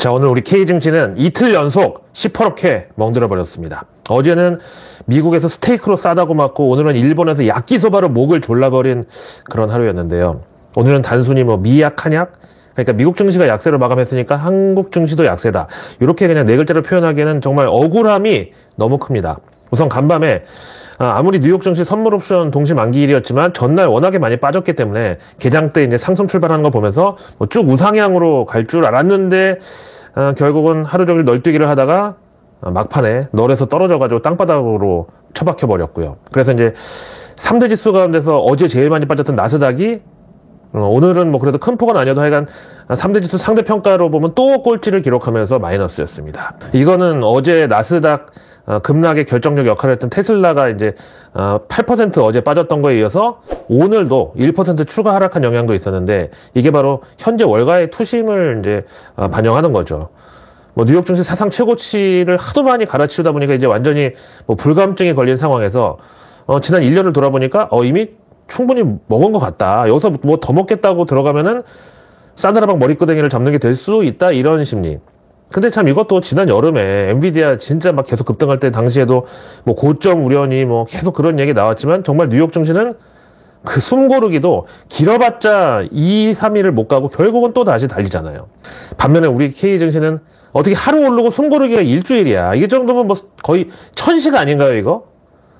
자, 오늘 우리 K증시는 이틀 연속 시퍼렇게 멍들어 버렸습니다. 어제는 미국에서 스테이크로 싸다고 맞고 오늘은 일본에서 야끼소바로 목을 졸라버린 그런 하루였는데요. 오늘은 단순히 미약 한약? 그러니까 미국 증시가 약세로 마감했으니까 한국 증시도 약세다. 이렇게 그냥 네 글자로 표현하기에는 정말 억울함이 너무 큽니다. 우선 간밤에 아무리 뉴욕 증시 선물 옵션 동시 만기일이었지만 전날 워낙에 많이 빠졌기 때문에 개장 때 이제 상승 출발하는 거 보면서 쭉 우상향으로 갈 줄 알았는데 결국은 하루 종일 널뛰기를 하다가 막판에 널에서 떨어져가지고 땅바닥으로 처박혀 버렸고요. 그래서 이제 3대 지수 가운데서 어제 제일 많이 빠졌던 나스닥이 오늘은 그래도 큰 폭은 아니어도 하여간 3대 지수 상대평가로 보면 또 꼴찌를 기록하면서 마이너스였습니다. 이거는 어제 나스닥 급락의 결정적 역할을 했던 테슬라가 이제 8% 어제 빠졌던 거에 이어서 오늘도 1% 추가 하락한 영향도 있었는데 이게 바로 현재 월가의 투심을 이제 반영하는 거죠. 뉴욕 증시 사상 최고치를 하도 많이 갈아치우다 보니까 이제 완전히 불감증이 걸린 상황에서 지난 1년을 돌아보니까 이미 충분히 먹은 것 같다. 여기서 더 먹겠다고 들어가면은 싸늘하박 머리끄댕이를 잡는 게 될 수 있다. 이런 심리. 근데 참 이것도 지난 여름에 엔비디아 진짜 막 계속 급등할 때 당시에도 고점 우려니 계속 그런 얘기 나왔지만 정말 뉴욕 증시는 그 숨 고르기도 길어봤자 2, 3일을 못 가고 결국은 또 다시 달리잖아요. 반면에 우리 K 증시는 어떻게 하루 오르고 숨 고르기가 일주일이야. 이게 정도면 거의 천시가 아닌가요, 이거?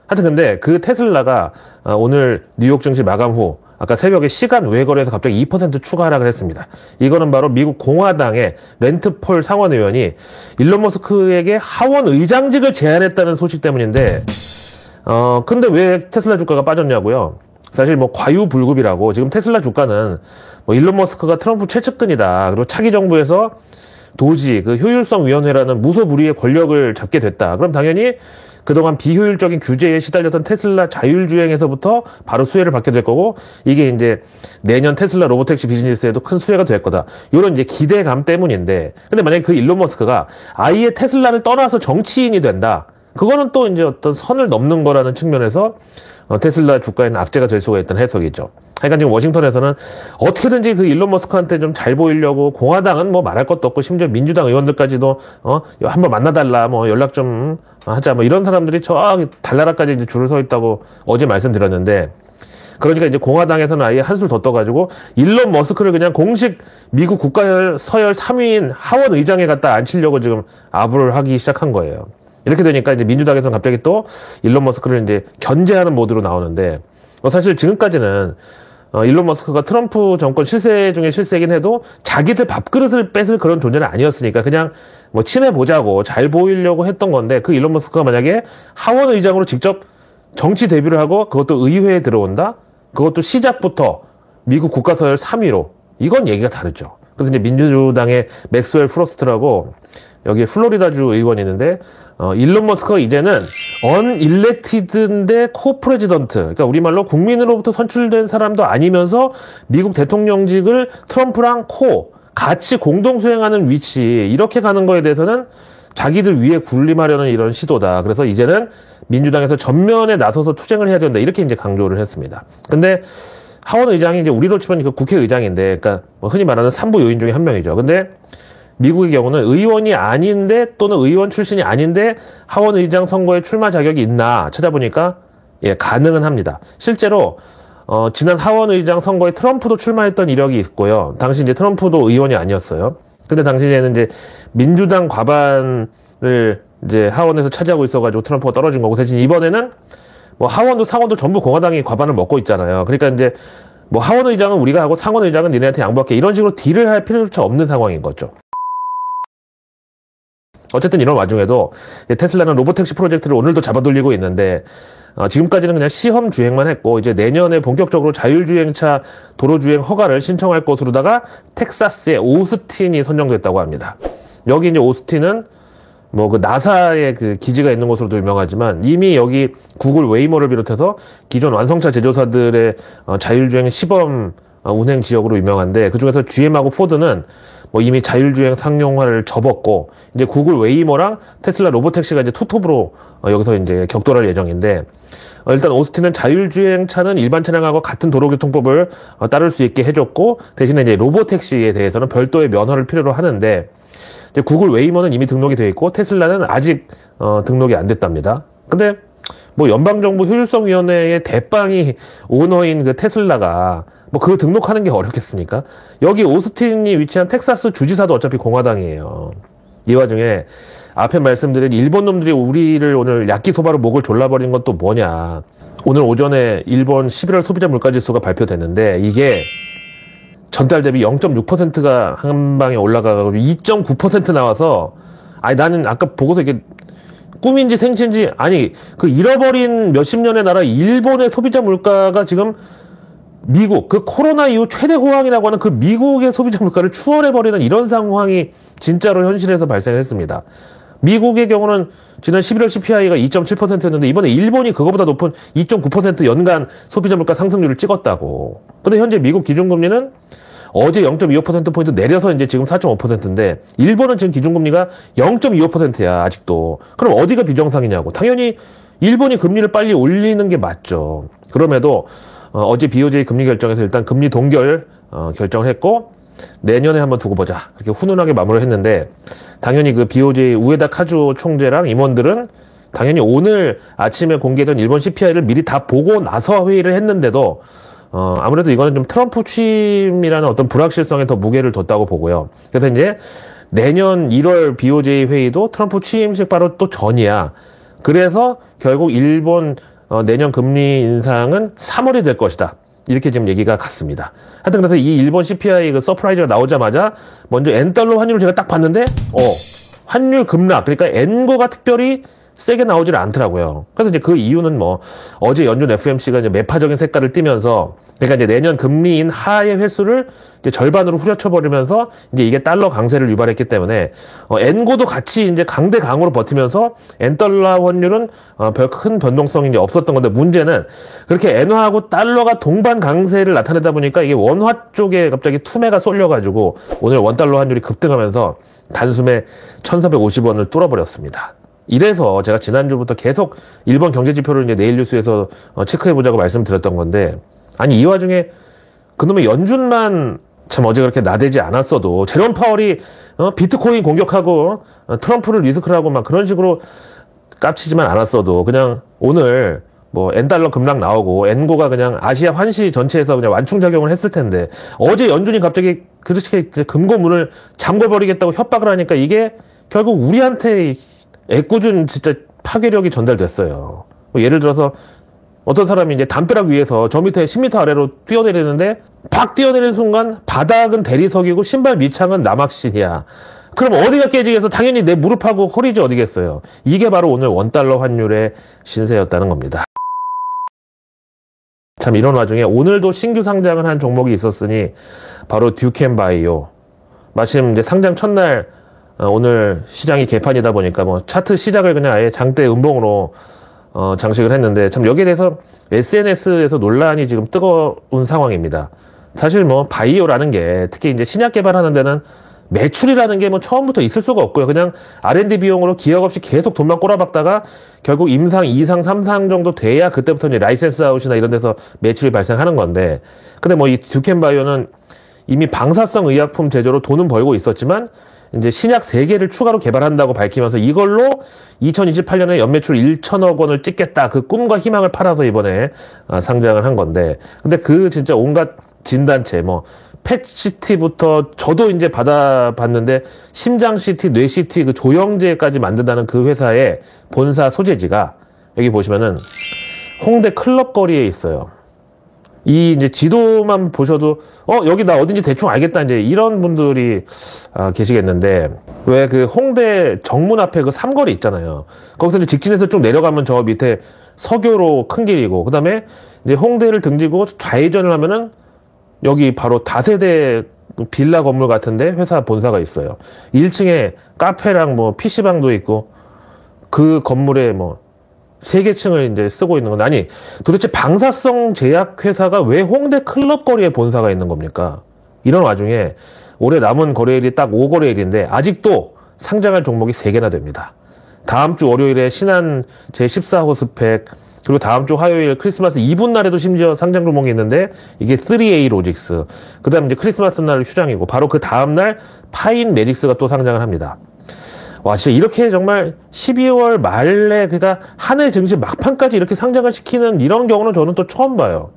하여튼 근데 그 테슬라가 오늘 뉴욕 증시 마감 후 아까 새벽에 시간 외 거래에서 갑자기 2% 추가 하락을 했습니다. 이거는 바로 미국 공화당의 랜드 폴 상원 의원이 일론 머스크에게 하원 의장직을 제안했다는 소식 때문인데 근데 왜 테슬라 주가가 빠졌냐고요? 사실 과유불급이라고 지금 테슬라 주가는 일론 머스크가 트럼프 최측근이다. 그리고 차기 정부에서 도지 그 효율성위원회라는 무소불위의 권력을 잡게 됐다. 그럼 당연히 그동안 비효율적인 규제에 시달렸던 테슬라 자율주행에서부터 바로 수혜를 받게 될 거고 이게 이제 내년 테슬라 로보택시 비즈니스에도 큰 수혜가 될 거다. 이런 이제 기대감 때문인데 근데 만약에 그 일론 머스크가 아예 테슬라를 떠나서 정치인이 된다. 그거는 또 이제 어떤 선을 넘는 거라는 측면에서 테슬라 주가에는 악재가 될 수가 있다는 해석이죠. 그러니까 지금 워싱턴에서는 어떻게든지 그 일론 머스크한테 좀 잘 보이려고 공화당은 말할 것도 없고 심지어 민주당 의원들까지도 한번 만나달라 연락 좀 하자 이런 사람들이 저 달나라까지 이제 줄을 서 있다고 어제 말씀드렸는데 그러니까 이제 공화당에서는 아예 한술 더 떠가지고 일론 머스크를 그냥 공식 미국 국가서열 3위인 하원 의장에 갖다 앉히려고 지금 아부를 하기 시작한 거예요. 이렇게 되니까 이제 민주당에서는 갑자기 또 일론 머스크를 이제 견제하는 모드로 나오는데 사실 지금까지는 일론 머스크가 트럼프 정권 실세 중에 실세긴 해도 자기들 밥그릇을 뺏을 그런 존재는 아니었으니까 그냥 친해보자고 잘 보이려고 했던 건데 그 일론 머스크가 만약에 하원 의장으로 직접 정치 데뷔를 하고 그것도 의회에 들어온다? 그것도 시작부터 미국 국가서열 3위로 이건 얘기가 다르죠. 그래서 이제 민주당의 맥스웰 프로스트라고 여기 플로리다주 의원이 있는데 일론 머스크가 이제는 언일렉티드인데 코프레지던트 그러니까 우리말로 국민으로부터 선출된 사람도 아니면서 미국 대통령직을 트럼프랑 같이 공동 수행하는 위치 이렇게 가는 거에 대해서는 자기들 위에 군림하려는 이런 시도다. 그래서 이제는 민주당에서 전면에 나서서 투쟁을 해야 된다. 이렇게 이제 강조를 했습니다. 근데 하원 의장이 이제 우리로 치면 그 국회의장인데 그러니까 흔히 말하는 3부 요인 중에 한 명이죠. 근데 미국의 경우는 의원이 아닌데 또는 의원 출신이 아닌데 하원 의장 선거에 출마 자격이 있나 찾아보니까 가능은 합니다. 실제로 지난 하원 의장 선거에 트럼프도 출마했던 이력이 있고요. 당시 이제 트럼프도 의원이 아니었어요. 근데 당시에는 이제 민주당 과반을 이제 하원에서 차지하고 있어가지고 트럼프가 떨어진 거고 대신 이번에는 하원도 상원도 전부 공화당이 과반을 먹고 있잖아요. 그러니까 이제 하원 의장은 우리가 하고 상원 의장은 니네한테 양보할게 이런 식으로 딜을 할 필요조차 없는 상황인 거죠. 어쨌든 이런 와중에도 테슬라는 로보택시 프로젝트를 오늘도 잡아돌리고 있는데 지금까지는 그냥 시험 주행만 했고 이제 내년에 본격적으로 자율주행차 도로주행 허가를 신청할 것으로다가 텍사스의 오스틴이 선정됐다고 합니다. 여기 이제 오스틴은 그 나사의 그 기지가 있는 곳으로도 유명하지만 이미 여기 구글 웨이모를 비롯해서 기존 완성차 제조사들의 자율주행 시범 운행 지역으로 유명한데 그중에서 GM하고 포드는 이미 자율주행 상용화를 접었고 이제 구글 웨이모랑 테슬라 로보택시가 이제 투톱으로 여기서 이제 격돌할 예정인데 일단 오스틴은 자율주행차는 일반 차량하고 같은 도로교통법을 따를 수 있게 해줬고 대신에 이제 로보택시에 대해서는 별도의 면허를 필요로 하는데 이제 구글 웨이모는 이미 등록이 되어 있고 테슬라는 아직 등록이 안 됐답니다. 근데 뭐 연방정부 효율성위원회의 대빵이 오너인 그 테슬라가 뭐 그거 등록하는 게 어렵겠습니까? 여기 오스틴이 위치한 텍사스 주지사도 어차피 공화당이에요. 이 와중에 앞에 말씀드린 일본 놈들이 우리를 오늘 야끼소바로 목을 졸라버린 건 또 뭐냐. 오늘 오전에 일본 11월 소비자 물가지수가 발표됐는데 이게 전달 대비 0.6%가 한 방에 올라가고 2.9% 나와서 아니 나는 아까 보고서 이게 꿈인지 생신지 아니 그 잃어버린 몇십 년의 나라 일본의 소비자 물가가 지금 미국 그 코로나 이후 최대 호황이라고 하는 그 미국의 소비자 물가를 추월해버리는 이런 상황이 진짜로 현실에서 발생했습니다. 미국의 경우는 지난 11월 CPI가 2.7%였는데 이번에 일본이 그거보다 높은 2.9% 연간 소비자 물가 상승률을 찍었다고. 근데 현재 미국 기준금리는 어제 0.25%포인트 내려서 이제 지금 4.5%인데 일본은 지금 기준금리가 0.25%야 아직도. 그럼 어디가 비정상이냐고. 당연히 일본이 금리를 빨리 올리는 게 맞죠. 그럼에도 어제 BOJ 금리 결정에서 일단 금리 동결 결정을 했고 내년에 한번 두고 보자 이렇게 훈훈하게 마무리를 했는데 당연히 그 BOJ 우에다 카즈오 총재랑 임원들은 당연히 오늘 아침에 공개된 일본 CPI를 미리 다 보고 나서 회의를 했는데도 아무래도 이거는 좀 트럼프 취임이라는 어떤 불확실성에 더 무게를 뒀다고 보고요. 그래서 이제 내년 1월 BOJ 회의도 트럼프 취임식 바로 또 전이야. 그래서 결국 일본 내년 금리 인상은 3월이 될 것이다. 이렇게 지금 얘기가 갔습니다. 하여튼 그래서 이 일본 CPI 그 서프라이즈가 나오자마자 먼저 엔달러 환율을 제가 딱 봤는데 환율 급락 그러니까 엔고가 특별히 세게 나오질 않더라고요. 그래서 이제 그 이유는 뭐 어제 연준 FOMC가 이제 매파적인 색깔을 띠면서 그러니까 이제 내년 금리 인하의 횟수를 이제 절반으로 후려쳐버리면서 이제 이게 달러 강세를 유발했기 때문에 엔고도 같이 이제 강대 강으로 버티면서 엔달러 환율은 별 큰 변동성이 이제 없었던 건데 문제는 그렇게 엔화하고 달러가 동반 강세를 나타내다 보니까 이게 원화 쪽에 갑자기 투매가 쏠려가지고 오늘 원달러 환율이 급등하면서 단숨에 1,450원을 뚫어버렸습니다. 이래서 제가 지난주부터 계속 일본 경제지표를 이제 내일 뉴스에서 체크해보자고 말씀드렸던 건데 아니 이 와중에 그놈의 연준만 참 어제 그렇게 나대지 않았어도 제롬 파월이 비트코인 공격하고 트럼프를 리스크라고 막 그런 식으로 깝치지만 않았어도 그냥 오늘 뭐 엔달러 급락 나오고 엔고가 그냥 아시아 환시 전체에서 그냥 완충작용을 했을 텐데 어제 연준이 갑자기 그렇게 금고문을 잠궈버리겠다고 협박을 하니까 이게 결국 우리한테 애꿎은 진짜 파괴력이 전달됐어요. 뭐 예를 들어서 어떤 사람이 이제 담벼락 위에서 저 밑에 10m 아래로 뛰어내리는데 팍 뛰어내리는 순간 바닥은 대리석이고 신발 밑창은 남학신이야. 그럼 어디가 깨지겠어? 당연히 내 무릎하고 허리지 어디겠어요. 이게 바로 오늘 원달러 환율의 신세였다는 겁니다. 참 이런 와중에 오늘도 신규 상장을 한 종목이 있었으니 바로 듀켄바이오. 마침 이제 상장 첫날 오늘 시장이 개판이다 보니까 뭐 차트 시작을 그냥 아예 장대 음봉으로 장식을 했는데 참 여기에 대해서 SNS에서 논란이 지금 뜨거운 상황입니다. 사실 뭐 바이오라는 게 특히 이제 신약 개발하는 데는 매출이라는 게 뭐 처음부터 있을 수가 없고요. 그냥 R&D 비용으로 기억 없이 계속 돈만 꼬라박다가 결국 임상, 2상, 3상 정도 돼야 그때부터 이제 라이센스 아웃이나 이런 데서 매출이 발생하는 건데 근데 뭐 이 듀켄바이오는 이미 방사성 의약품 제조로 돈은 벌고 있었지만 이제 신약 3개를 추가로 개발한다고 밝히면서 이걸로 2028년에 연매출 1천억 원을 찍겠다. 그 꿈과 희망을 팔아서 이번에 상장을 한 건데. 근데 그 진짜 온갖 진단체, 뭐, 펫CT부터 저도 이제 받아봤는데 심장CT, 뇌CT 그 조영제까지 만든다는 그 회사의 본사 소재지가 여기 보시면은 홍대 클럽 거리에 있어요. 이 이제 지도만 보셔도 여기 나 어딘지 대충 알겠다 이제 이런 분들이 계시겠는데 왜 그 홍대 정문 앞에 그 삼거리 있잖아요. 거기서 이제 직진해서 쭉 내려가면 저 밑에 서교로 큰 길이고 그다음에 이제 홍대를 등지고 좌회전을 하면은 여기 바로 다세대 빌라 건물 같은데 회사 본사가 있어요. 1층에 카페랑 뭐 PC방도 있고 그 건물에 뭐 3개 층을 이제 쓰고 있는 건데 아니 도대체 방사성 제약회사가 왜 홍대 클럽 거리에 본사가 있는 겁니까? 이런 와중에 올해 남은 거래일이 딱 5거래일인데 아직도 상장할 종목이 3개나 됩니다. 다음 주 월요일에 신한 제14호 스펙 그리고 다음 주 화요일 크리스마스 이브 날에도 심지어 상장 종목이 있는데 이게 3A 로직스. 그 다음 이제 크리스마스 날 휴장이고 바로 그 다음 날 파인 메딕스가 또 상장을 합니다. 와, 진짜 이렇게 정말 12월 말에 그러니까 한 해 증시 막판까지 이렇게 상장을 시키는 이런 경우는 저는 또 처음 봐요.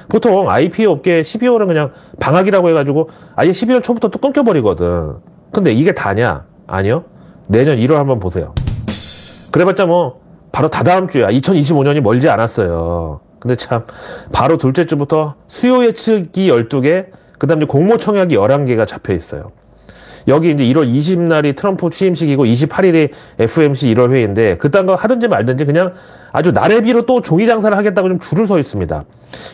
보통 IPO 업계 12월은 그냥 방학이라고 해가지고 아예 12월 초부터 또 끊겨버리거든. 근데 이게 다냐? 아니요. 내년 1월 한번 보세요. 그래봤자 뭐 바로 다다음 주야. 2025년이 멀지 않았어요. 근데 참 바로 둘째 주부터 수요 예측이 12개, 그 다음에 공모 청약이 11개가 잡혀 있어요. 여기 이제 1월 20날이 트럼프 취임식이고 28일이 FOMC 1월 회의인데 그딴 거 하든지 말든지 그냥 아주 나래비로 또 종이 장사를 하겠다고 좀 줄을 서 있습니다.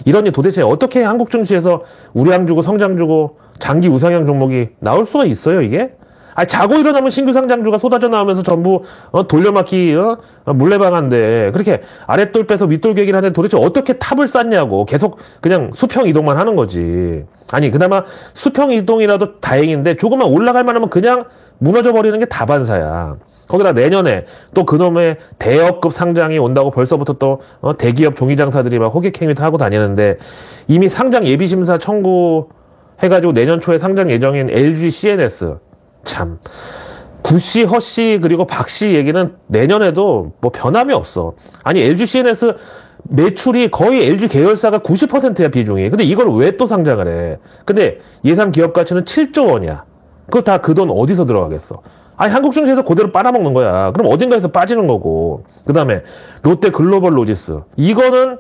이러니 도대체 어떻게 한국 증시에서 우량 주고 성장 주고 장기 우상향 종목이 나올 수가 있어요, 이게? 아, 자고 일어나면 신규 상장주가 쏟아져 나오면서 전부 돌려막기 물레방아인데 그렇게 아랫돌 빼서 윗돌 계기를 하는데 도대체 어떻게 탑을 쌓냐고. 계속 그냥 수평 이동만 하는 거지. 아니 그나마 수평 이동이라도 다행인데 조금만 올라갈 만하면 그냥 무너져 버리는 게 다반사야. 거기다 내년에 또 그놈의 대업급 상장이 온다고 벌써부터 또 대기업 종이장사들이 막 호객행위도 하고 다니는데 이미 상장 예비심사 청구해가지고 내년 초에 상장 예정인 LG CNS 참 구씨, 허씨 그리고 박씨 얘기는 내년에도 뭐 변함이 없어. 아니 LG CNS 매출이 거의 LG 계열사가 90%야 비중이. 근데 이걸 왜 또 상장을 해? 근데 예상 기업 가치는 7조 원이야. 그거 다 그 돈 어디서 들어가겠어? 아니 한국 증시에서 그대로 빨아먹는 거야. 그럼 어딘가에서 빠지는 거고. 그 다음에 롯데 글로벌 로지스 이거는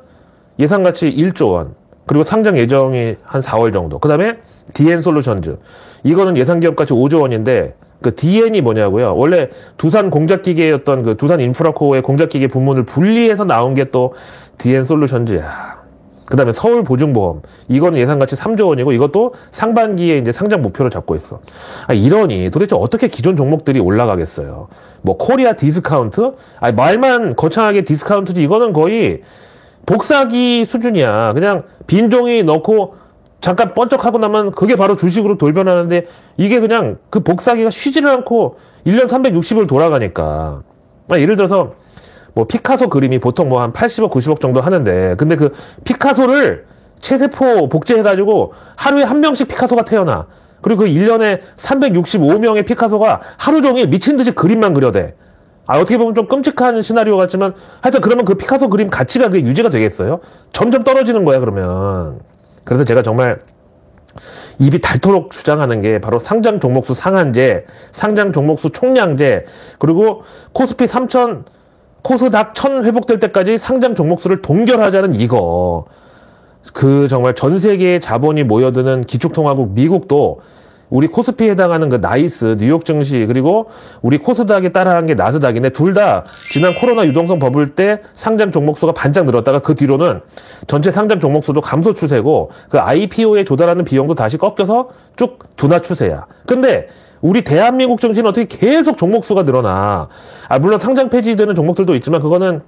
예상 가치 1조 원. 그리고 상장 예정이 한 4월 정도. 그 다음에 DN솔루션즈. 이거는 예상 기업 가치 5조 원인데, 그 DN이 뭐냐고요? 원래 두산 공작기계였던 그 두산 인프라코어의 공작기계 부문을 분리해서 나온 게 또 DN솔루션즈야. 그 다음에 서울보증보험. 이거는 예상 가치 3조 원이고, 이것도 상반기에 이제 상장 목표로 잡고 있어. 아, 이러니 도대체 어떻게 기존 종목들이 올라가겠어요? 뭐, 코리아 디스카운트? 아, 말만 거창하게 디스카운트지, 이거는 거의 복사기 수준이야. 그냥 빈종이 넣고 잠깐 번쩍하고 나면 그게 바로 주식으로 돌변하는데 이게 그냥 그 복사기가 쉬지를 않고 1년 360일 돌아가니까. 예를 들어서 뭐 피카소 그림이 보통 뭐 한 80억, 90억 정도 하는데 근데 그 피카소를 체세포 복제해가지고 하루에 한 명씩 피카소가 태어나. 그리고 그 1년에 365명의 피카소가 하루 종일 미친 듯이 그림만 그려대. 아, 어떻게 보면 좀 끔찍한 시나리오 같지만 하여튼 그러면 그 피카소 그림 가치가 그게 유지가 되겠어요? 점점 떨어지는 거야, 그러면. 그래서 제가 정말 입이 닳도록 주장하는 게 바로 상장 종목수 상한제, 상장 종목수 총량제, 그리고 코스피 3000, 코스닥 1000 회복될 때까지 상장 종목수를 동결하자는 이거. 그 정말 전 세계의 자본이 모여드는 기축통화국 미국도 우리 코스피에 해당하는 그 나이스, 뉴욕 증시, 그리고 우리 코스닥에 따라한 게 나스닥인데 둘 다 지난 코로나 유동성 버블 때 상장 종목수가 반짝 늘었다가 그 뒤로는 전체 상장 종목수도 감소 추세고 그 IPO에 조달하는 비용도 다시 꺾여서 쭉 둔화 추세야. 근데 우리 대한민국 증시는 어떻게 계속 종목수가 늘어나. 아, 물론 상장 폐지되는 종목들도 있지만 그거는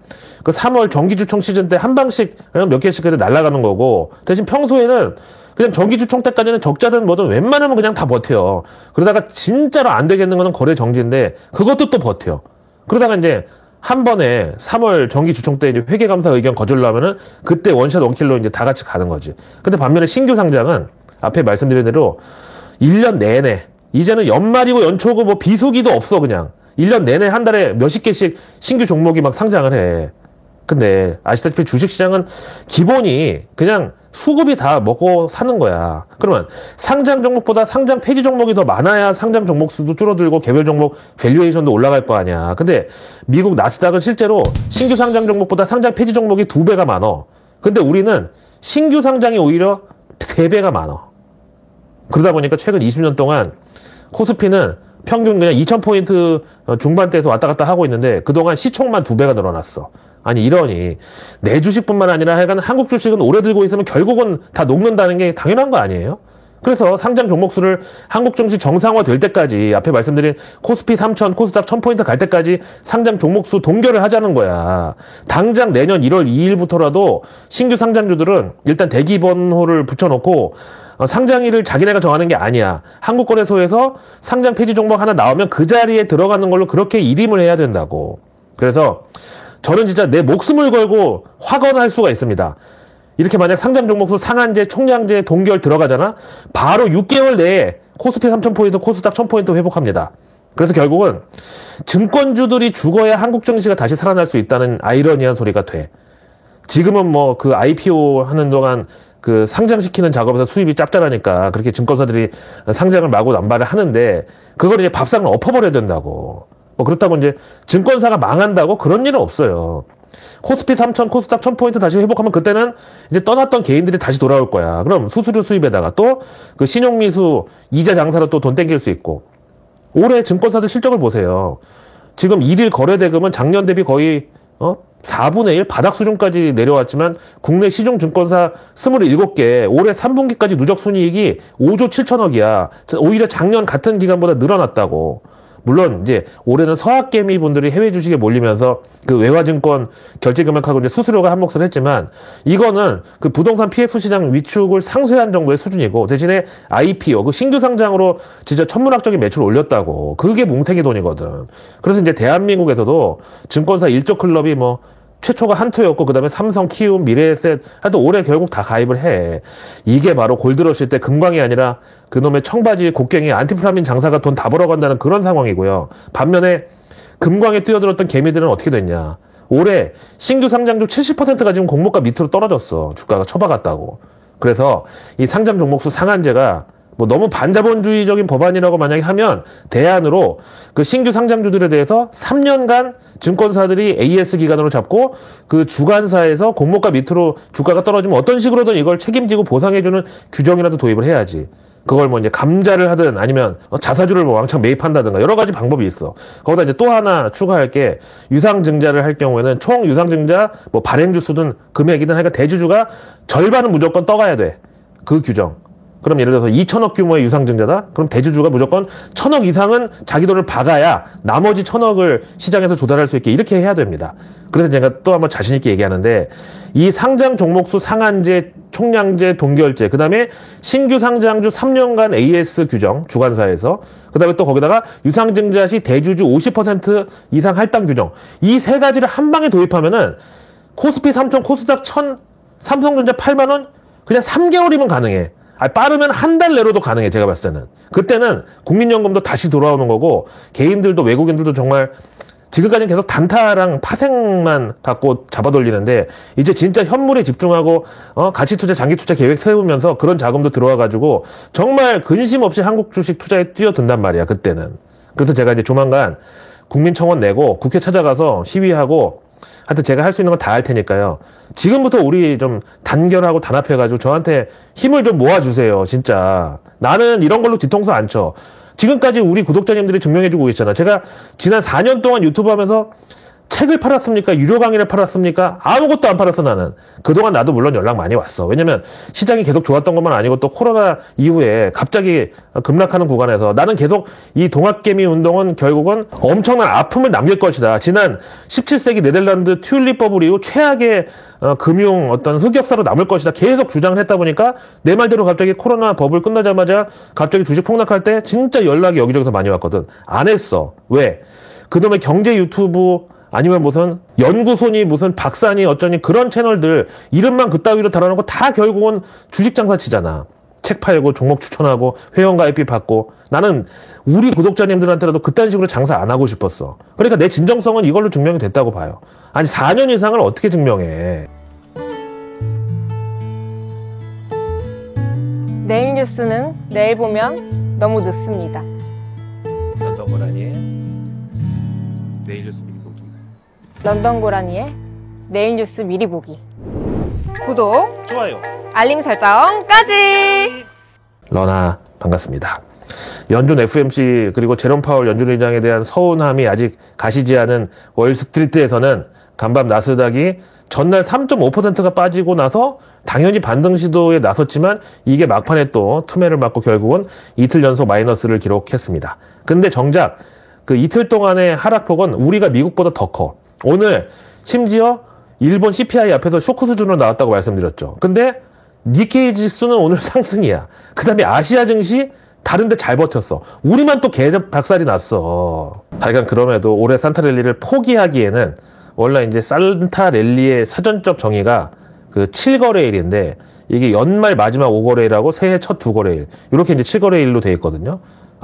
그 3월 정기주총 시즌 때 한 방씩 그냥 몇 개씩 그냥 날아가는 거고 대신 평소에는 그냥 정기주총 때까지는 적자든 뭐든 웬만하면 그냥 다 버텨요. 그러다가 진짜로 안 되겠는 거는 거래 정지인데 그것도 또 버텨. 그러다가 이제 한 번에 3월 정기주총 때 이제 회계감사 의견 거절로 하면은 그때 원샷 원킬로 이제 다 같이 가는 거지. 근데 반면에 신규 상장은 앞에 말씀드린 대로 1년 내내 이제는 연말이고 연초고 뭐 비수기도 없어 그냥. 1년 내내 한 달에 몇십 개씩 신규 종목이 막 상장을 해. 근데 아시다시피 주식시장은 기본이 그냥 수급이 다 먹고 사는 거야. 그러면 상장 종목보다 상장 폐지 종목이 더 많아야 상장 종목 수도 줄어들고 개별 종목 밸류에이션도 올라갈 거 아니야. 근데 미국 나스닥은 실제로 신규 상장 종목보다 상장 폐지 종목이 2배가 많어. 근데 우리는 신규 상장이 오히려 3배가 많어. 그러다 보니까 최근 20년 동안 코스피는 평균 그냥 2000포인트 중반대에서 왔다 갔다 하고 있는데 그동안 시총만 2배가 늘어났어. 아니 이러니 내 주식뿐만 아니라 하여간 한국 주식은 오래 들고 있으면 결국은 다 녹는다는 게 당연한 거 아니에요? 그래서 상장 종목수를 한국 증시 정상화 될 때까지 앞에 말씀드린 코스피 3000, 코스닥 1000포인트 갈 때까지 상장 종목수 동결을 하자는 거야. 당장 내년 1월 2일부터라도 신규 상장주들은 일단 대기번호를 붙여놓고 상장일을 자기네가 정하는 게 아니야. 한국거래소에서 상장 폐지 종목 하나 나오면 그 자리에 들어가는 걸로 그렇게 일임을 해야 된다고. 그래서 저는 진짜 내 목숨을 걸고 확언할 수가 있습니다. 이렇게 만약 상장 종목수 상한제, 총량제, 동결 들어가잖아? 바로 6개월 내에 코스피 3,000포인트, 코스닥 1,000포인트 회복합니다. 그래서 결국은 증권주들이 죽어야 한국 증시가 다시 살아날 수 있다는 아이러니한 소리가 돼. 지금은 뭐 그 IPO 하는 동안 그 상장시키는 작업에서 수입이 짭짤하니까 그렇게 증권사들이 상장을 마구 남발을 하는데 그걸 이제 밥상을 엎어버려야 된다고. 뭐 그렇다고 이제 증권사가 망한다고 그런 일은 없어요. 코스피 3,000, 코스닥 1,000포인트 다시 회복하면 그때는 이제 떠났던 개인들이 다시 돌아올 거야. 그럼 수수료 수입에다가 또 그 신용미수 이자 장사로 또 돈 땡길 수 있고. 올해 증권사들 실적을 보세요. 지금 1일 거래대금은 작년 대비 거의 4분의 1 바닥 수준까지 내려왔지만 국내 시중 증권사 27개 올해 3분기까지 누적 순이익이 5조 7천억이야. 오히려 작년 같은 기간보다 늘어났다고. 물론 이제 올해는 서학개미 분들이 해외 주식에 몰리면서 그 외화증권 결제 금액하고 이제 수수료가 한몫을 했지만 이거는 그 부동산 PF 시장 위축을 상쇄한 정도의 수준이고 대신에 IPO 그 신규 상장으로 진짜 천문학적인 매출을 올렸다고. 그게 뭉탱이 돈이거든. 그래서 이제 대한민국에서도 증권사 1조 클럽이 뭐 최초가 한투였고 그다음에 삼성, 키움, 미래에셋 하여튼 올해 결국 다 가입을 해. 이게 바로 골드러시 때 금광이 아니라 그놈의 청바지 곡괭이 안티프라민 장사가 돈 다 벌어간다는 그런 상황이고요. 반면에 금광에 뛰어들었던 개미들은 어떻게 됐냐. 올해 신규 상장주 70%가 지금 공모가 밑으로 떨어졌어. 주가가 처박았다고. 그래서 이 상장 종목수 상한제가 뭐 너무 반자본주의적인 법안이라고 만약에 하면 대안으로 그 신규 상장주들에 대해서 3년간 증권사들이 AS 기간으로 잡고 그 주관사에서 공모가 밑으로 주가가 떨어지면 어떤 식으로든 이걸 책임지고 보상해주는 규정이라도 도입을 해야지. 그걸 뭐 이제 감자를 하든 아니면 자사주를 뭐 왕창 매입한다든가 여러 가지 방법이 있어. 거기다 이제 또 하나 추가할 게 유상증자를 할 경우에는 총 유상증자 뭐 발행주수든 금액이든 하니까 대주주가 절반은 무조건 떠가야 돼. 그 규정. 그럼 예를 들어서 2천억 규모의 유상증자다? 그럼 대주주가 무조건 1,000억 이상은 자기 돈을 박아야 나머지 1,000억을 시장에서 조달할 수 있게 이렇게 해야 됩니다. 그래서 제가 또 한번 자신 있게 얘기하는데 이 상장 종목수 상한제, 총량제, 동결제, 그 다음에 신규 상장주 3년간 AS 규정, 주관사에서 그 다음에 또 거기다가 유상증자 시 대주주 50% 이상 할당 규정 이 세 가지를 한 방에 도입하면은 코스피 3,000, 코스닥 1,000, 삼성전자 8만 원 그냥 3개월이면 가능해. 빠르면 한 달 내로도 가능해. 제가 봤을 때는. 그때는 국민연금도 다시 돌아오는 거고 개인들도 외국인들도 정말 지금까지는 계속 단타랑 파생만 갖고 잡아돌리는데 이제 진짜 현물에 집중하고 가치투자, 장기투자 계획 세우면서 그런 자금도 들어와가지고 정말 근심 없이 한국 주식 투자에 뛰어든단 말이야. 그때는. 그래서 제가 이제 조만간 국민청원 내고 국회 찾아가서 시위하고 하여튼 제가 할 수 있는 건 다 할 테니까요. 지금부터 우리 좀 단결하고 단합해가지고 저한테 힘을 좀 모아주세요. 진짜. 나는 이런 걸로 뒤통수 안 쳐. 지금까지 우리 구독자님들이 증명해주고 있잖아. 제가 지난 4년 동안 유튜브 하면서 책을 팔았습니까? 유료 강의를 팔았습니까? 아무것도 안 팔았어, 나는. 그동안 나도 물론 연락 많이 왔어. 왜냐면 시장이 계속 좋았던 것만 아니고 또 코로나 이후에 갑자기 급락하는 구간에서 나는 계속 이 동학개미 운동은 결국은 엄청난 아픔을 남길 것이다. 지난 17세기 네덜란드 튤립 버블 이후 최악의 금융 어떤 흑역사로 남을 것이다. 계속 주장을 했다 보니까 내 말대로 갑자기 코로나 버블 끝나자마자 갑자기 주식 폭락할 때 진짜 연락이 여기저기서 많이 왔거든. 안 했어. 왜? 그놈의 경제 유튜브 아니면 무슨 연구소니 무슨 박사니 어쩌니 그런 채널들 이름만 그따위로 달아놓고 다 결국은 주식 장사 치잖아. 책 팔고 종목 추천하고 회원가입비 받고. 나는 우리 구독자님들한테라도 그딴 식으로 장사 안 하고 싶었어. 그러니까 내 진정성은 이걸로 증명이 됐다고 봐요. 아니 4년 이상을 어떻게 증명해. 내일 뉴스는 내일 보면 너무 늦습니다. 런던 고라니의 내일 뉴스 미리 보기. 런던 고라니의 내일 뉴스 미리 보기. 구독, 좋아요, 알림 설정까지. 러나 반갑습니다. 연준 FMC 그리고 제롬 파월 연준 의장에 대한 서운함이 아직 가시지 않은 월스트리트에서는 간밤 나스닥이 전날 3.5%가 빠지고 나서 당연히 반등 시도에 나섰지만 이게 막판에 또 투매를 맞고 결국은 이틀 연속 마이너스를 기록했습니다. 근데 정작 그 이틀 동안의 하락폭은 우리가 미국보다 더 커. 오늘 심지어 일본 CPI 앞에서 쇼크 수준으로 나왔다고 말씀드렸죠. 근데 니케이 지수는 오늘 상승이야. 그 다음에 아시아 증시 다른데 잘 버텼어. 우리만 또 개 박살이 났어. 하여간 그럼에도 올해 산타랠리를 포기하기에는 원래 이제 산타랠리의 사전적 정의가 그 7거래일인데 이게 연말 마지막 5거래일하고 새해 첫 2거래일 이렇게 이제 7거래일로 돼 있거든요.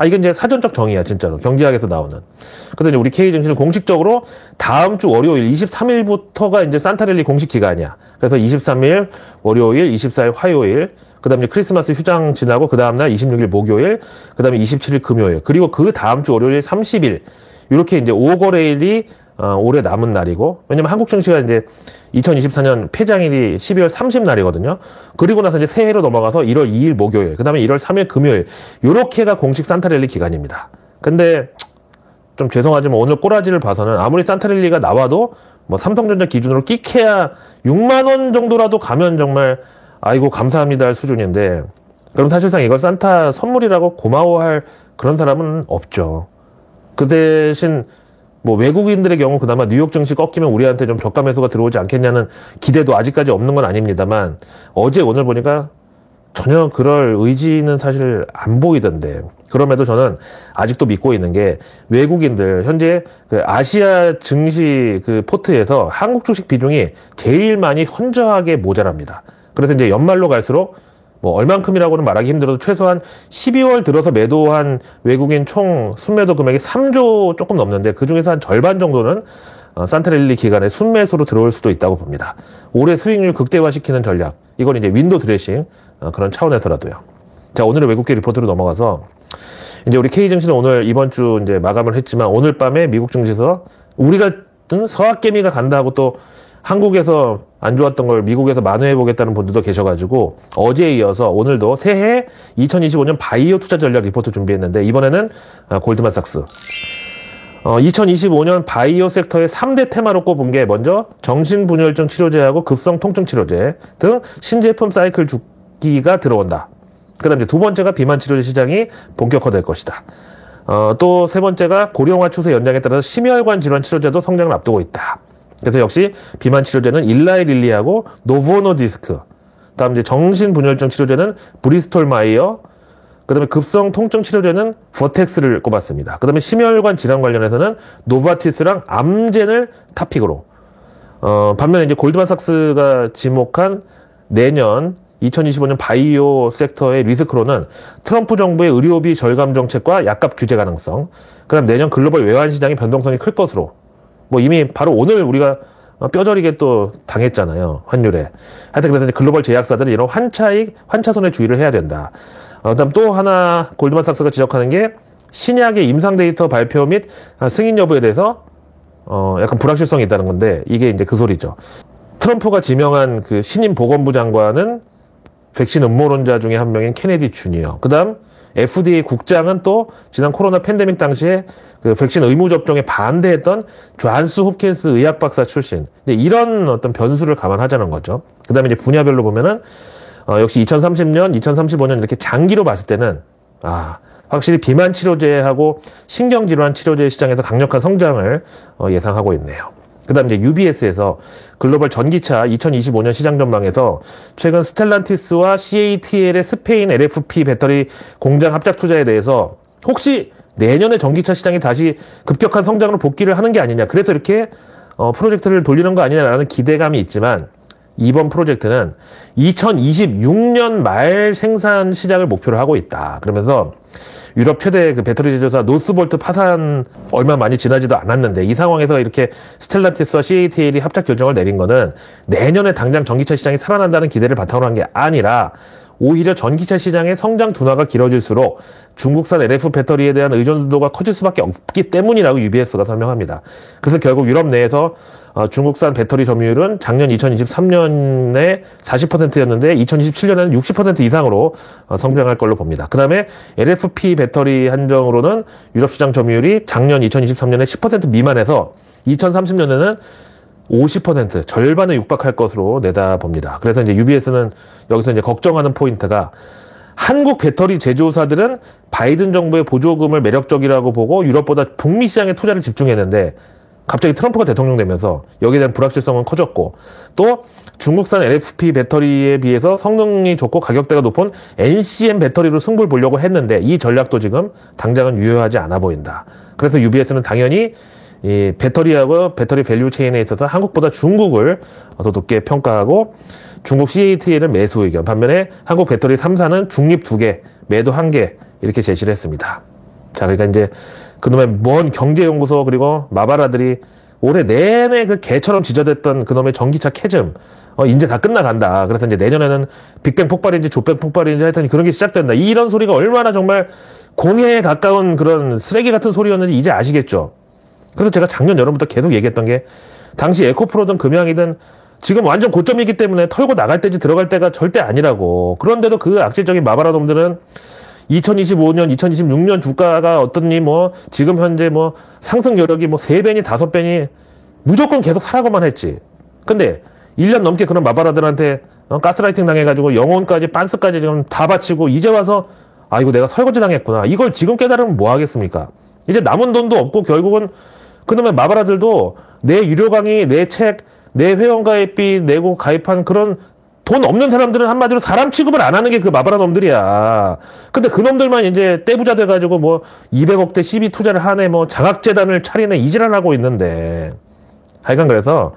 이건 이제 사전적 정의야, 진짜로. 경제학에서 나오는. 그래서 이제 우리 K증시는 공식적으로 다음 주 월요일 23일부터가 이제 산타랠리 공식 기간이야. 그래서 23일 월요일, 24일 화요일, 그 다음에 크리스마스 휴장 지나고 그 다음날 26일 목요일, 그 다음에 27일 금요일, 그리고 그 다음 주 월요일 30일. 이렇게 이제 5거래일이 올해 남은 날이고, 왜냐면 한국 증시가 이제 2024년 폐장일이 12월 30날이거든요. 그리고 나서 이제 새해로 넘어가서 1월 2일 목요일, 그 다음에 1월 3일 금요일, 요렇게가 공식 산타랠리 기간입니다. 근데 좀 죄송하지만 오늘 꼬라지를 봐서는 아무리 산타랠리가 나와도 뭐 삼성전자 기준으로 끼케야 6만원 정도라도 가면 정말 아이고 감사합니다 할 수준인데, 그럼 사실상 이걸 산타 선물이라고 고마워할 그런 사람은 없죠. 그 대신 뭐 외국인들의 경우 그나마 뉴욕 증시 꺾이면 우리한테 좀 저가 매수가 들어오지 않겠냐는 기대도 아직까지 없는 건 아닙니다만, 어제 오늘 보니까 전혀 그럴 의지는 사실 안 보이던데, 그럼에도 저는 아직도 믿고 있는 게 외국인들 현재 그 아시아 증시 그 포트에서 한국 주식 비중이 제일 많이 현저하게 모자랍니다. 그래서 이제 연말로 갈수록 뭐 얼만큼이라고는 말하기 힘들어도 최소한 12월 들어서 매도한 외국인 총 순매도 금액이 3조 조금 넘는데, 그중에서 한 절반 정도는 산타랠리 기간에 순매수로 들어올 수도 있다고 봅니다. 올해 수익률 극대화시키는 전략, 이건 이제 윈도 드레싱 그런 차원에서라도요. 자, 오늘의 외국계 리포트로 넘어가서 이제 우리 K증시는 오늘 이번 주 이제 마감을 했지만, 오늘 밤에 미국 증시에서 우리가 서학개미가 간다고 또 한국에서 안 좋았던 걸 미국에서 만회해보겠다는 분들도 계셔가지고 어제에 이어서 오늘도 새해 2025년 바이오 투자 전략 리포트 준비했는데, 이번에는 골드만삭스 2025년 바이오 섹터의 3대 테마로 꼽은 게, 먼저 정신분열증 치료제하고 급성 통증 치료제 등 신제품 사이클 주기가 들어온다. 그 다음에 두 번째가 비만 치료제 시장이 본격화될 것이다. 또 세 번째가 고령화 추세 연장에 따라서 심혈관 질환 치료제도 성장을 앞두고 있다. 그래서 역시 비만 치료제는 일라이 릴리하고 노보노디스크, 다음 이제 정신분열증 치료제는 브리스톨 마이어, 그 다음에 급성 통증 치료제는 버텍스를 꼽았습니다. 그 다음에 심혈관 질환 관련해서는 노바티스랑 암젠을 탑픽으로. 반면에 이제 골드만삭스가 지목한 내년 2025년 바이오 섹터의 리스크로는 트럼프 정부의 의료비 절감 정책과 약값 규제 가능성, 그 다음 내년 글로벌 외환 시장의 변동성이 클 것으로. 뭐 이미 바로 오늘 우리가 뼈저리게 또 당했잖아요, 환율에. 하여튼 그래서 이제 글로벌 제약사들은 이런 환차익, 환차손에 주의를 해야 된다. 그다음 또 하나 골드만삭스가 지적하는 게 신약의 임상 데이터 발표 및 승인 여부에 대해서 약간 불확실성이 있다는 건데, 이게 이제 그 소리죠. 트럼프가 지명한 그 신임 보건부 장관은 백신 음모론자 중에 한 명인 케네디 주니어. 그다음 FDA 국장은 또 지난 코로나 팬데믹 당시에 그 백신 의무 접종에 반대했던 존스 홉킨스 의학 박사 출신. 이런 어떤 변수를 감안하자는 거죠. 그다음에 이제 분야별로 보면은 역시 2030년, 2035년 이렇게 장기로 봤을 때는 확실히 비만 치료제하고 신경질환 치료제 시장에서 강력한 성장을 예상하고 있네요. 그 다음 이제 UBS에서 글로벌 전기차 2025년 시장 전망에서 최근 스텔란티스와 CATL의 스페인 LFP 배터리 공장 합작 투자에 대해서 혹시 내년에 전기차 시장이 다시 급격한 성장으로 복귀를 하는 게 아니냐, 그래서 이렇게 프로젝트를 돌리는 거 아니냐라는 기대감이 있지만, 이번 프로젝트는 2026년 말 생산 시작을 목표로 하고 있다. 그러면서 유럽 최대 그 배터리 제조사 노스볼트 파산 얼마 많이 지나지도 않았는데, 이 상황에서 이렇게 스텔란티스와 CATL이 합작 결정을 내린 거는 내년에 당장 전기차 시장이 살아난다는 기대를 바탕으로 한 게 아니라, 오히려 전기차 시장의 성장 둔화가 길어질수록 중국산 LF 배터리에 대한 의존도가 커질 수밖에 없기 때문이라고 UBS가 설명합니다. 그래서 결국 유럽 내에서 중국산 배터리 점유율은 작년 2023년에 40%였는데 2027년에는 60% 이상으로 성장할 걸로 봅니다. 그 다음에 LFP 배터리 한정으로는 유럽 시장 점유율이 작년 2023년에 10% 미만에서 2030년에는 50% 절반에 육박할 것으로 내다봅니다. 그래서 이제 UBS는 여기서 이제 걱정하는 포인트가, 한국 배터리 제조사들은 바이든 정부의 보조금을 매력적이라고 보고 유럽보다 북미 시장에 투자를 집중했는데, 갑자기 트럼프가 대통령 되면서 여기에 대한 불확실성은 커졌고, 또 중국산 LFP 배터리에 비해서 성능이 좋고 가격대가 높은 NCM 배터리로 승부를 보려고 했는데, 이 전략도 지금 당장은 유효하지 않아 보인다. 그래서 UBS는 당연히 이 배터리하고 배터리 밸류 체인에 있어서 한국보다 중국을 더 높게 평가하고 중국 CATL은 매수 의견, 반면에 한국 배터리 3사는 중립 2개, 매도 1개 이렇게 제시를 했습니다. 자, 그러니까 이제 그놈의 먼 경제연구소 그리고 마바라들이 올해 내내 그 개처럼 지저댔던 그놈의 전기차 캐즘 이제 다 끝나간다. 그래서 이제 내년에는 빅뱅 폭발인지 조뱅 폭발인지 하여튼 그런 게 시작된다. 이런 소리가 얼마나 정말 공해에 가까운 그런 쓰레기 같은 소리였는지 이제 아시겠죠? 그래서 제가 작년 여름부터 계속 얘기했던 게 당시 에코프로든 금양이든 지금 완전 고점이기 때문에 털고 나갈 때지 들어갈 때가 절대 아니라고. 그런데도 그 악질적인 마바라 놈들은 2025년, 2026년 주가가 어떻니 뭐 지금 현재 뭐 상승 여력이 뭐 3배니 5배니 무조건 계속 사라고만 했지. 근데 1년 넘게 그런 마바라들한테 가스라이팅 당해가지고 영혼까지 빤스까지 지금 다 바치고 이제 와서 아이고 내가 설거지 당했구나. 이걸 지금 깨달으면 뭐 하겠습니까? 이제 남은 돈도 없고 결국은 그놈의 마바라들도 내 유료 강의, 내 책, 내 회원가입비 내고 가입한 그런 돈 없는 사람들은 한마디로 사람 취급을 안 하는 게 그 마바라 놈들이야. 근데 그 놈들만 이제 떼부자 돼가지고 뭐 200억대 CB 투자를 하네, 뭐 장학재단을 차리네, 이질을 하고 있는데. 하여간 그래서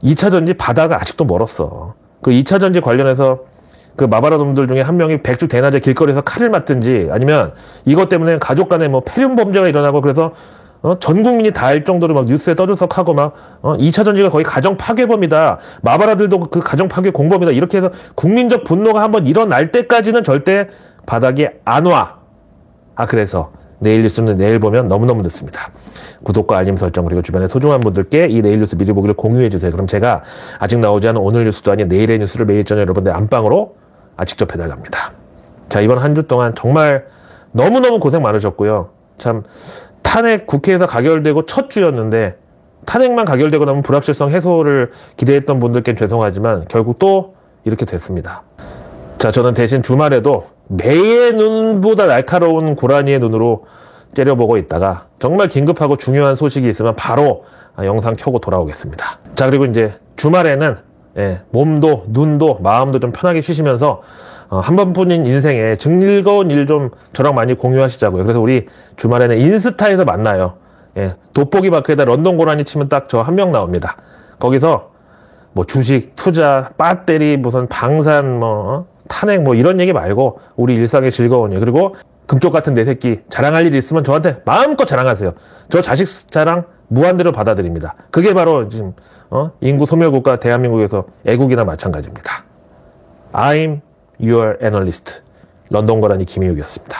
2차전지 바다가 아직도 멀었어. 그 2차전지 관련해서 그 마바라 놈들 중에 한 명이 백주 대낮에 길거리에서 칼을 맞든지 아니면 이것 때문에 가족 간에 뭐 폐륜 범죄가 일어나고 그래서 전 국민이 다 알 정도로 막 뉴스에 떠들썩하고 막 2차 전지가 거의 가정 파괴범이다. 마바라들도 그 가정 파괴 공범이다. 이렇게 해서 국민적 분노가 한번 일어날 때까지는 절대 바닥이 안 와. 그래서 내일 뉴스는 내일 보면 너무너무 늦습니다. 구독과 알림 설정 그리고 주변의 소중한 분들께 이 내일 뉴스 미리 보기를 공유해 주세요. 그럼 제가 아직 나오지 않은 오늘 뉴스도 아닌 내일의 뉴스를 매일 저녁 여러분들 안방으로 직접 배달갑니다. 자, 이번 한 주 동안 정말 너무너무 고생 많으셨고요. 참 탄핵 국회에서 가결되고 첫 주였는데 탄핵만 가결되고 나면 불확실성 해소를 기대했던 분들께는 죄송하지만 결국 또 이렇게 됐습니다. 자, 저는 대신 주말에도 매의 눈보다 날카로운 고라니의 눈으로 째려보고 있다가 정말 긴급하고 중요한 소식이 있으면 바로 영상 켜고 돌아오겠습니다. 자, 그리고 이제 주말에는 몸도 눈도 마음도 좀 편하게 쉬시면서 한 번뿐인 인생에 즐거운 일 좀 저랑 많이 공유하시자고요. 그래서 우리 주말에는 인스타에서 만나요. 돋보기 마크에다 런던 고라니 치면 딱 저 한 명 나옵니다. 거기서 뭐 주식, 투자, 배터리, 무슨 방산, 뭐 탄핵 뭐 이런 얘기 말고 우리 일상의 즐거운 일, 그리고 금쪽 같은 내 새끼 자랑할 일 있으면 저한테 마음껏 자랑하세요. 저 자식 자랑 무한대로 받아들입니다. 그게 바로 지금 인구 소멸국가 대한민국에서 애국이나 마찬가지입니다. I'm your analyst. 런던 고라니 김희욱이었습니다.